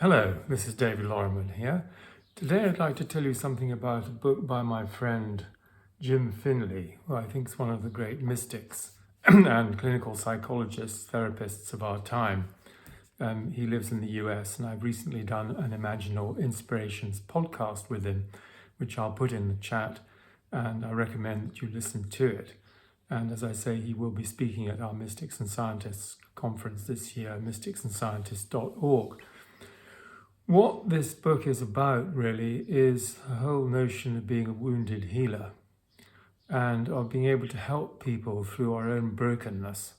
Hello, this is David Lorimer here. Today I'd like to tell you something about a book by my friend Jim Finley, who I think is one of the great mystics and clinical psychologists, therapists of our time. He lives in the US, and I've recently done an Imaginal Inspirations podcast with him, which I'll put in the chat, and I recommend that you listen to it. And as I say, he will be speaking at our Mystics and Scientists conference this year, mysticsandScientists.org. What this book is about really is the whole notion of being a wounded healer and of being able to help people through our own brokenness,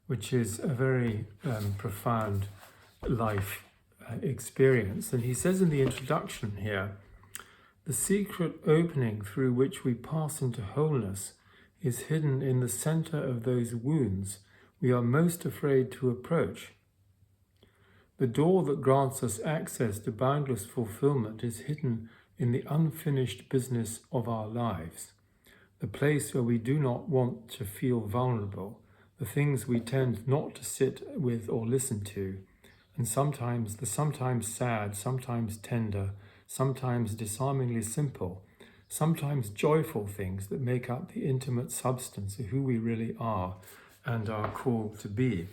which is a very profound life experience. And he says in the introduction here, the secret opening through which we pass into wholeness is hidden in the center of those wounds we are most afraid to approach. The door that grants us access to boundless fulfillment is hidden in the unfinished business of our lives, the place where we do not want to feel vulnerable, the things we tend not to sit with or listen to, and sometimes the sometimes sad, sometimes tender, sometimes disarmingly simple, sometimes joyful things that make up the intimate substance of who we really are and are called to be.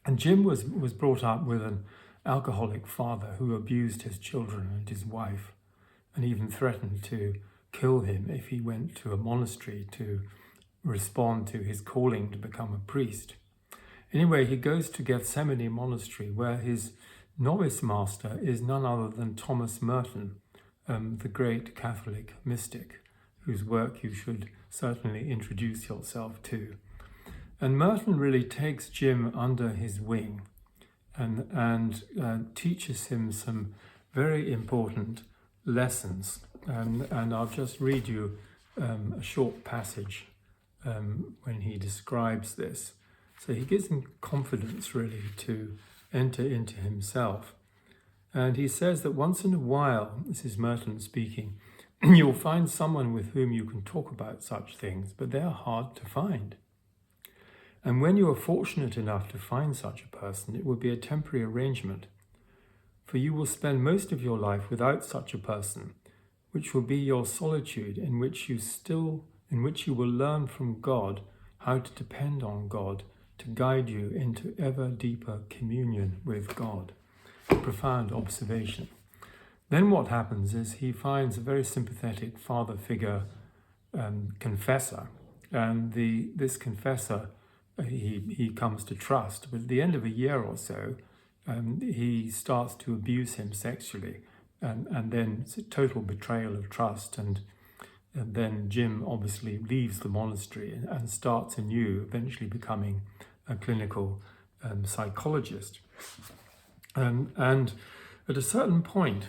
And Jim was brought up with an alcoholic father who abused his children and his wife, and even threatened to kill him if he went to a monastery to respond to his calling to become a priest. Anyway, he goes to Gethsemane Monastery, where his novice master is none other than Thomas Merton, the great Catholic mystic, whose work you should certainly introduce yourself to. And Merton really takes Jim under his wing and teaches him some very important lessons. And I'll just read you a short passage when he describes this. So he gives him confidence really to enter into himself. And he says that once in a while, this is Merton speaking, you'll find someone with whom you can talk about such things, but they are hard to find. And when you are fortunate enough to find such a person, it will be a temporary arrangement, for you will spend most of your life without such a person, which will be your solitude in which you will learn from God how to depend on God to guide you into ever deeper communion with God. A profound observation. Then what happens is he finds a very sympathetic father figure confessor, and this confessor he comes to trust. But at the end of a year or so, he starts to abuse him sexually, and then it's a total betrayal of trust. And then Jim obviously leaves the monastery and starts anew, eventually becoming a clinical psychologist. And at a certain point,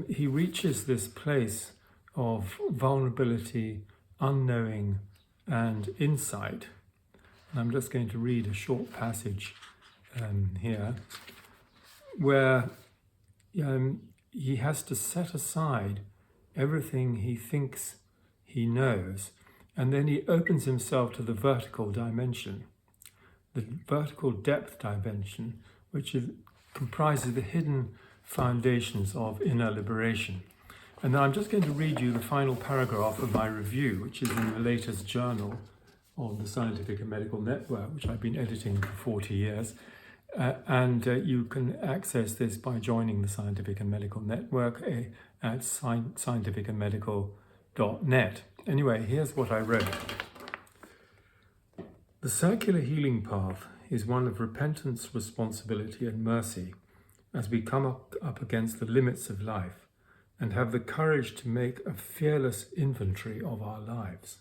he reaches this place of vulnerability, unknowing, and insight. I'm just going to read a short passage here where he has to set aside everything he thinks he knows, and then he opens himself to the vertical dimension, the vertical depth dimension, which comprises the hidden foundations of inner liberation. And now I'm just going to read you the final paragraph of my review, which is in the latest journal of the Scientific and Medical Network, which I've been editing for 40 years. And you can access this by joining the Scientific and Medical Network at scientificandmedical.net. Anyway, here's what I wrote. The circular healing path is one of repentance, responsibility, and mercy as we come up against the limits of life and have the courage to make a fearless inventory of our lives.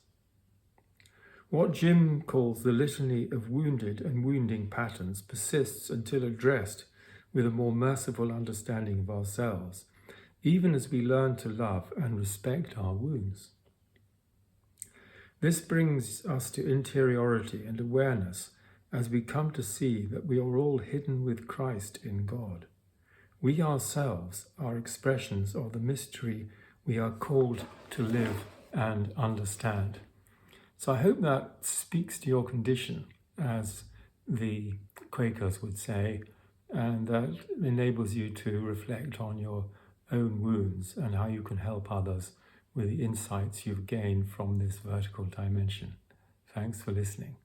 What Jim calls the litany of wounded and wounding patterns persists until addressed with a more merciful understanding of ourselves, even as we learn to love and respect our wounds. This brings us to interiority and awareness as we come to see that we are all hidden with Christ in God. We ourselves are expressions of the mystery we are called to live and understand. So I hope that speaks to your condition, as the Quakers would say, and that enables you to reflect on your own wounds and how you can help others with the insights you've gained from this vertical dimension. Thanks for listening.